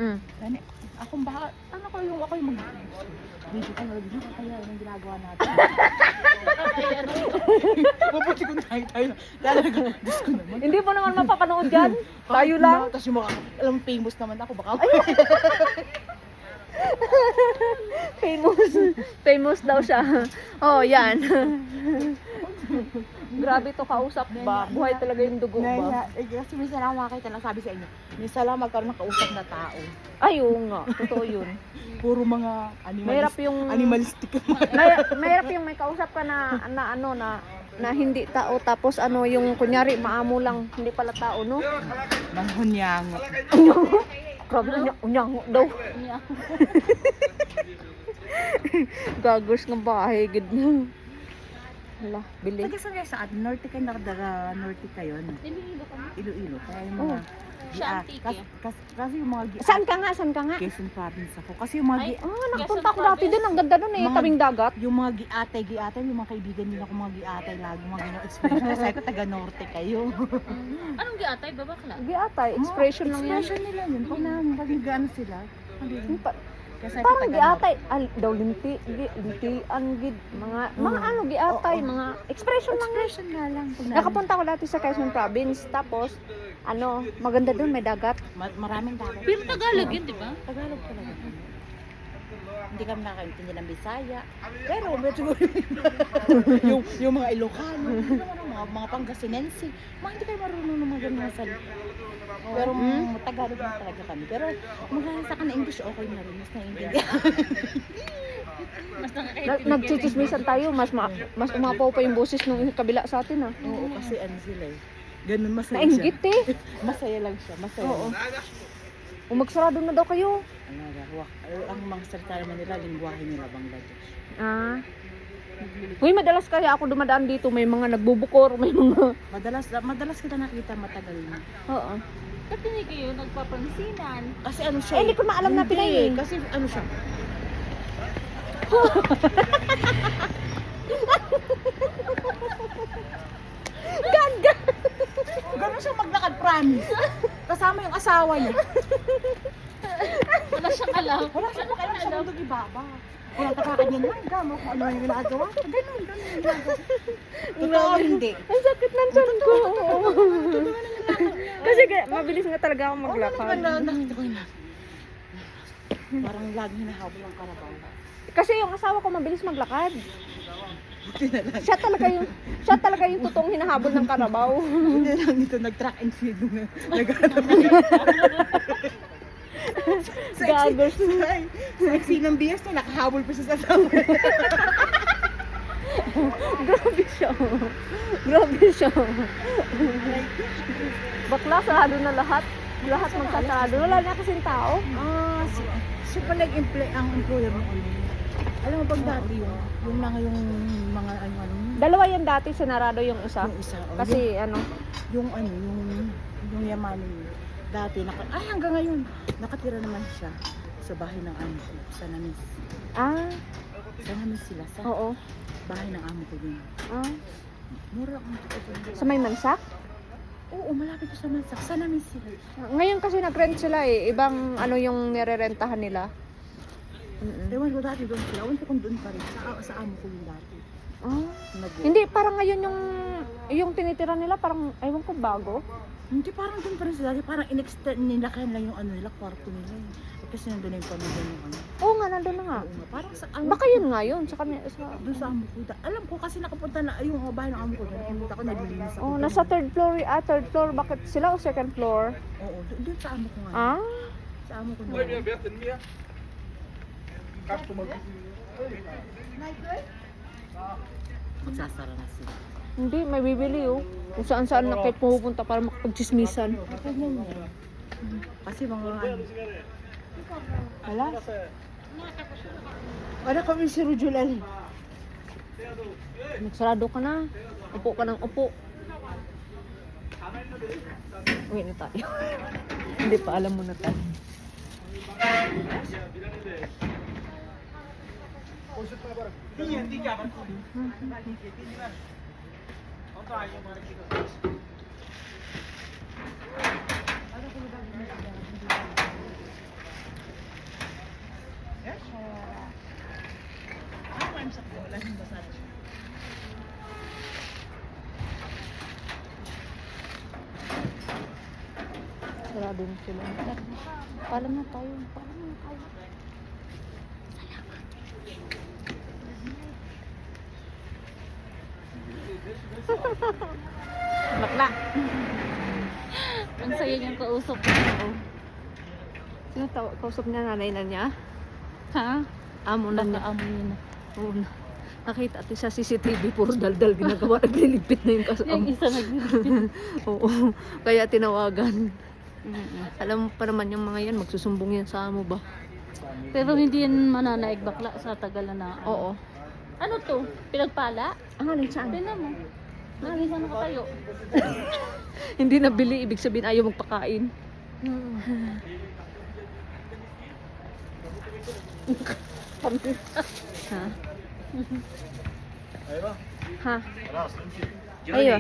Dani, ako yung mag-video ka kaya yung ginagawa natin. Mabuti ko tayo. Talaga, Diyos ko naman. Hindi mo naman mapapanood yan. Tayo lang. Tapos yung mga, alam, famous naman ako, baka. Famous daw siya. Oh, yan. Grabe to kausap ba? Buhay talaga yung dugo ba? Kasi minsan ako makakita na sabi sa inyo, minsan lang magkaroon ng kausap na tao. Ay, oo nga. Totoo yun. Puro mga animalistic. Mahirap yung may kausap ka na hindi tao tapos yung kunyari maamo lang, hindi pala tao, no? Manghunyango. Grabe na unyango daw. Gagos ng bahay, gid na. Hala, bili. Taga saan kayo sa atin? Norte kayo, Norte kayo, no? Iloilo. Kaya yung mga kasi yung mga Saan ka nga? Quezon province ako. Kasi yung mga nakapunta ako dati doon. Ang ganda doon eh, tabing dagat. yung mga giatay, yung mga kaibigan nila ko mga giatay lagi, mga ganong expression. Kasi ko taga Norte kayo. Anong giatay? Babakla? Giatay, expression lang yan. Expression nila yun. Pag nag-ano sila. Kasi Parang giatay, daw lintian gid, mga ano giatay, mga expression lang yan. Expression nga lang. Nakapunta ko dati sa Quezon province, tapos maganda doon, may dagat. Maraming dagat. Pero Tagalog yun, di ba? Tagalog talaga. Hindi kami nakakaintindi ng Bisaya. Pero siguro yung mga Ilocano, mga Pangasinense, hindi kayo marunong ng mga ganun salita. Pero Tagalog lang talaga kami. Pero magkakasa ka na English, okay na rin. Mas naiintindihan. Mas nakakaintindi. Nagchichismisan tayo, mas umapaw pa yung boses ng kabila sa atin ah. Oo, kasi ano sila eh. Ganun masaya Nainggit siya. eh. Masaya lang siya. Masaya. Oo. Umagsarado na daw kayo. Ang mga salita naman nila, lingwahe nila Bangladesh. Uy, madalas kaya ako dumadaan dito, may mga nagbubukor, may mga... Madalas kita nakita matagal na. Oo. Ba't hindi kayo nagpapansinan? Kasi ano siya Hindi ko maalam na Pinay eh. Kasi ano siya. Ganda! Gano'n siya maglakad, promise. Kasama yung asawa niya. Wala siyang alam. Wala siya alam sa mundo ibaba. Walang kakakanya lang, gamo kung ano yung ginagawa. Ganun yung ginagawa. Totoo hindi. Ang sakit ng tiyan ko. Kasi mabilis nga talaga ako maglakad. Nakita ko yun. Parang lagi hinahabol ang karabaw. Kasi yung asawa ko mabilis maglakad. Siya talaga yung totoong hinahabol ng karabaw. Hindi lang ito, nag-track and field na. Gagos. Sa ng BS na, nakahabol pa siya sa asawa. Grabe siya. Bakla, sarado na lahat. Lahat magsasarado. Wala na kasing tao. Siya pala ang employer mo. Alam mo pag dati yung mga ano. Dalawa yan dati, sinarado yung isa. Yung isa. Kasi yung yamanin niya. Dati, hanggang ngayon, nakatira naman siya sa bahay ng amo ko, sa Namis. Sa Namis sila, sa bahay ng amo ko din. Mura ang sa may mansak? Oo, malapit ko sa Mansak. Sa Namis sila. Ngayon kasi nag-rent sila eh. Ibang yung nirerentahan nila. Ewan ko dati doon sila. Ewan ko kung doon pa rin. Sa amo ko yung dati. Hindi, parang ngayon yung tinitira nila, parang, ewan ko, bago. Hindi, parang doon pa rin sila. Parang in-extend nila kaya lang yung nila, kwarto nila. Kasi nandun na yung pamilya ng Oo nga, nandun na nga. Parang sa Baka yun nga yun, sa kanya. doon sa amo ko. Alam ko kasi nakapunta na yung bahay ng amo ko. Napunta ko, naglilinis ako. Nasa third floor. Bakit sila o second floor? Oo, doon sa amo ko nga. Sa amo ko nga. Magsasara na sila. Hindi, may bibili oh. Kung saan na kayo pupunta para makapagchismisan. Kasi mga Hala? Wala kami si Rujulal. Nagsarado ka na. Upo ka ng upo. Uwi na tayo. Hindi pa alam mo na tayo. Sabi mo sila. Paalam na tayo. Paalam na tayo. Bakla. Ang saya niyang kausap ko. Sino kausap niya, nanay na niya? Ha? Amo na Baka niya. amo yun. Oo na. Nakita ati sa CCTV, puro daldal ginagawa. Naglilipit na yung Yung kasama. isa naglilipit. Oo. Kaya tinawagan. Alam mo pa naman yung mga yan, magsusumbong yan sa amo ba? Pero hindi yan mananaig bakla sa tagal na. Oo. Ano to? Pinagpala? Ano rin saan? Tingnan mo. Nagisa na tayo. Hindi nabili, ibig sabihin ayaw magpakain. Ha? Ha? Ayo.